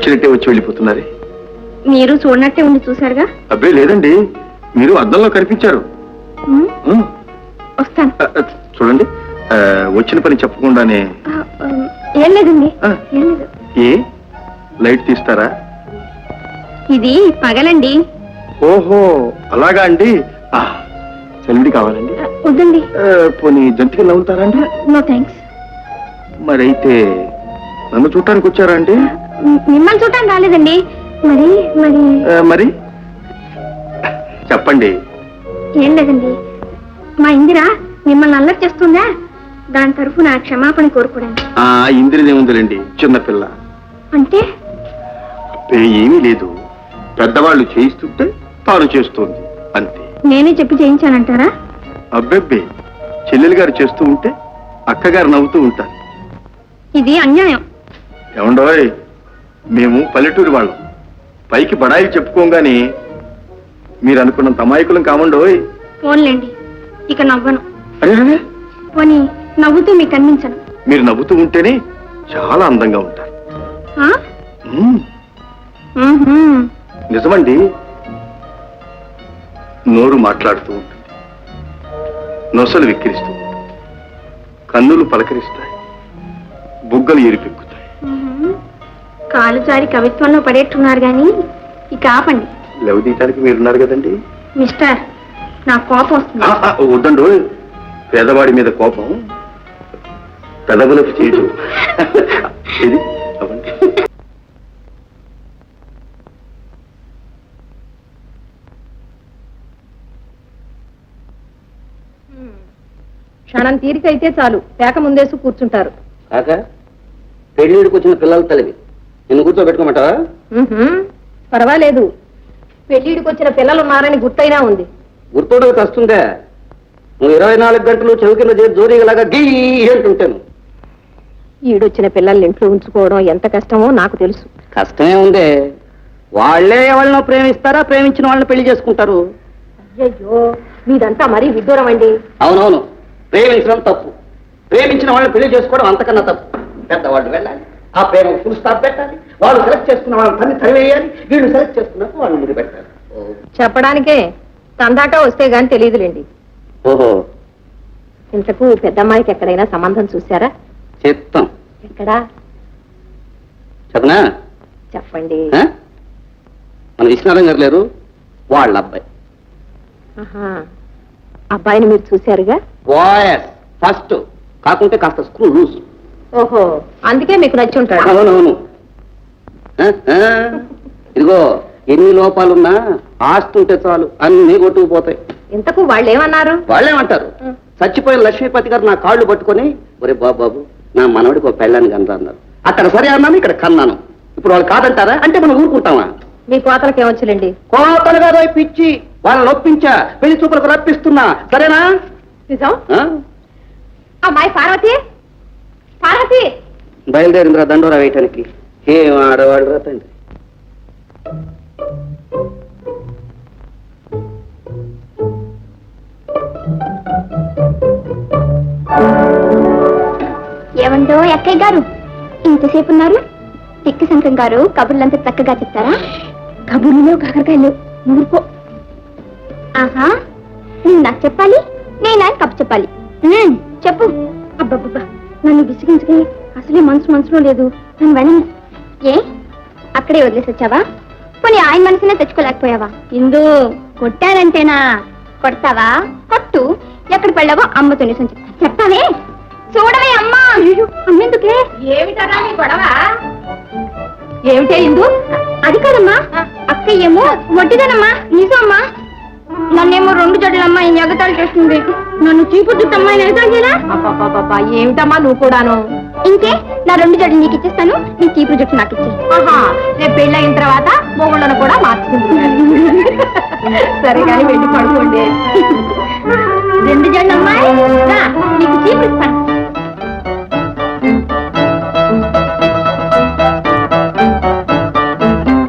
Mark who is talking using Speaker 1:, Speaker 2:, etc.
Speaker 1: వచ్చినట్టే వచ్చి వెళ్ళిపోతున్నారే?
Speaker 2: మీరు చూడనట్టే ఉండి చూసారుగా.
Speaker 1: అబ్బే లేదండి, మీరు అద్దంలో కనిపించారు.
Speaker 2: వస్తాను.
Speaker 1: చూడండి, వచ్చిన పని చెప్పకుండానే.
Speaker 2: ఏం లేదండి, ఏం లేదు.
Speaker 1: ఏ లైట్ తీస్తారా?
Speaker 2: ఇది పగలండి.
Speaker 1: ఓహో అలాగా అండి. చలివిడి కావాలండి?
Speaker 2: వద్దండి.
Speaker 1: పోనీ జంతికలు నవ్వుతారా అండి?
Speaker 2: No thanks.
Speaker 1: మరైతే నన్ను చూడటానికి వచ్చారా అండి?
Speaker 2: మిమ్మల్ని చూడటానికి రాలేదండి. మరి మరి
Speaker 1: మరి చెప్పండి.
Speaker 2: ఏం లేదండి, మా ఇందిరా మిమ్మల్ని అల్లరి చేస్తుందా, దాని తరఫున క్షమాపణ కోరుకోవడానికి.
Speaker 1: ఇందిరదేముందిలేండి, చిన్నపిల్ల.
Speaker 2: అంటే
Speaker 1: ఏమీ లేదు, పెద్దవాళ్ళు చేయిస్తుంటే తాను చేస్తుంది అంతే.
Speaker 2: నేనే చెప్పి చేయించానంటారా?
Speaker 1: అబ్బెబ్బే, చెల్లెలు గారు చేస్తూ ఉంటే అక్కగారు నవ్వుతూ ఉంటారు.
Speaker 2: ఇది అన్యాయం.
Speaker 1: ఏమండోయ్, మేము పల్లెటూరు వాళ్ళం, పైకి బడాయి చెప్పుకోగానే మీరు అనుకున్నంత అమాయకులం కామండోయ్.
Speaker 2: పోన్లేండి, ఇక నవ్వను.
Speaker 1: అరే,
Speaker 2: పోనీ నవ్వుతూ మీకు కనిపించను.
Speaker 1: మీరు నవ్వుతూ ఉంటేనే చాలా అందంగా ఉంటారు. నిజమండి, నోరు మాట్లాడుతూ ఉంటుంది, నొసలు విక్కిరిస్తూ ఉంటుంది, కన్నులు పలకరిస్తాయి, బుగ్గలు ఎరిపెక్కుతాయి.
Speaker 2: కాలు జారి కవిత్వంలో పడేట్టున్నారు గాని ఇక ఆపండి.
Speaker 1: లవ్ తీయటానికి మీరున్నారు కదండి.
Speaker 2: మిస్టర్, నా కోపం వస్తుంది.
Speaker 1: వద్దండు, పేదవాడి మీద కోపం పెదవులకు చేయదు. ఇది అవ్వండి.
Speaker 3: క్షణం తీరికైతే చాలు పేక ముందేసి కూర్చుంటారు.
Speaker 4: కాక పెళ్లిడికి వచ్చిన పిల్లల తల్లివి, నిన్ను కూర్చోబెట్టుకోమంటావా?
Speaker 3: పర్వాలేదు, పెళ్లిడికి వచ్చిన పిల్లలు ఉన్నారని గుర్తైనా ఉంది.
Speaker 4: గుర్తోడకి వస్తుందే, నువ్వు 24 గంటలు చౌకీలో చేసి జోరీగలాగా గీ అంటుంటాను.
Speaker 3: ఈడొచ్చిన పిల్లల్ని ఇంట్లో ఉంచుకోవడం ఎంత కష్టమో నాకు తెలుసు.
Speaker 4: కష్టమే ఉందే, వాళ్లే ఎవరినో ప్రేమిస్తారా, ప్రేమించిన వాళ్ళని పెళ్లి చేసుకుంటారు.
Speaker 3: అయ్యో, మీదంతా మరీ విడ్డూరం అండి.
Speaker 4: అవునవును, ప్రేమించడం తప్పు, ప్రేమించిన వాళ్ళని పెళ్లి చేసుకోవడం అంతకన్నా తప్పు. పెద్దవాళ్ళు వెళ్ళాలి, ఆ ప్రేమ ఫుల్ స్టాప్ పెట్టాలి, వాళ్ళు సెలెక్ట్ చేసుకున్న వాళ్ళని తన్ని తరివేయాలి, వీళ్ళు సెలెక్ట్ చేసుకున్నట్టు వాళ్ళు ముందు పెట్టాలి.
Speaker 3: చెప్పడానికే తందాక వస్తే గాని తెలియదులేండి.
Speaker 4: ఓహో,
Speaker 3: ఇంతకు పెద్దమ్మాయికి ఎక్కడైనా సంబంధం చూశారా?
Speaker 4: చెప్తాం.
Speaker 3: ఎక్కడా
Speaker 4: చెప్పనా?
Speaker 3: చెప్పండి.
Speaker 4: మన విశ్వనాథం గారు లేరు, వాళ్ళ అబ్బాయి.
Speaker 3: అబ్బాయిని మీరు చూశారుగా?
Speaker 4: వాయస్ ఫస్ట్, కాకుంటే కాస్త స్క్రూ లూజ్.
Speaker 3: ఓహో, అందుకే మీకు నచ్చి ఉంటాడు.
Speaker 4: అవునవును. ఇదిగో, ఎన్ని లోపాలున్నా ఆస్తి ఉంటే చాలు, అన్ని కొట్టుకుపోతాయి.
Speaker 3: ఇంతకు వాళ్ళు ఏమన్నారు?
Speaker 4: వాళ్ళేమంటారు, చచ్చిపోయిన లక్ష్మీపతి గారు నా కాళ్ళు పట్టుకొని, ఒరే బాబు నా మనవడికి ఒక పెళ్ళాన్ని కన్నా అన్నారు. అక్కడ సరే అన్నాను, ఇక్కడ కన్నాను. ఇప్పుడు వాళ్ళు కాదంటారా అంటే మనం ఊరుకుంటామా?
Speaker 3: మీ కోతలకి ఏమొచ్చులేండి.
Speaker 4: కోతలు కాదు పిచ్చి, వాళ్ళని ఒప్పించా, పెళ్లి చూపులకు రప్పిస్తున్నా, సరేనా?
Speaker 3: నిజం. అమ్మాయి పార్వతి, పార్వతి
Speaker 4: బయలుదేరిందిరా దండోరా వేయటానికి. ఏం ఆడవాడు రా తండ్రి.
Speaker 2: ఏమంటో అక్కయ్య గారు, ఇంతసేపు ఉన్నారు? తిక్కి శంకరం గారు కబుర్లంతా చక్కగా చెప్తారా? కబుర్లో కాకరకాయలు ఊరుకో. ఆహా, నువ్వు నాకు చెప్పాలి, నేను ఆయన కబు చెప్పాలి. చెప్పు. అబ్బబ్బబ్బా, నన్ను విసిగించుకే, అసలే మనసులో లేదు. నన్ను వెళ్ళను. ఏ అక్కడే వదిలేసి వచ్చావా? పోనీ ఆయన మనసునే తెచ్చుకోలేకపోయావా? ఇందు కొట్టానంటేనా? కొడతావా? కొట్టు. ఎక్కడికి వెళ్ళావో అమ్మతో నిజం చెప్తా. చెప్తావే? చూడవే అమ్మా. అమ్మెందుకే?
Speaker 3: ఏమిటరా నీ గొడవ?
Speaker 2: ఏమిటే ఇందు? అది కాదమ్మా, అక్కయ్యేమో వడ్డీదనమ్మా. నిజమ్మా, నన్నేమో 2 జడ్లమ్మా ఈ ఎగతాళి చేస్తుంది. నన్ను చీపు జుట్టమ్మా ఎగతాళి చేయరా?
Speaker 3: అబ్బా, ఏమిటమ్మా నువ్వు కూడాను?
Speaker 2: ఇంకే, నా 2 జడ్లు నీకు ఇచ్చేస్తాను, నీ చీపు జుట్టు నాకు ఇచ్చే.
Speaker 3: రేపు పెళ్ళయిన తర్వాత మొగుళ్ళను కూడా మార్చుకుంటున్నాను. సరే కానీ వెళ్ళి పడుకోండి.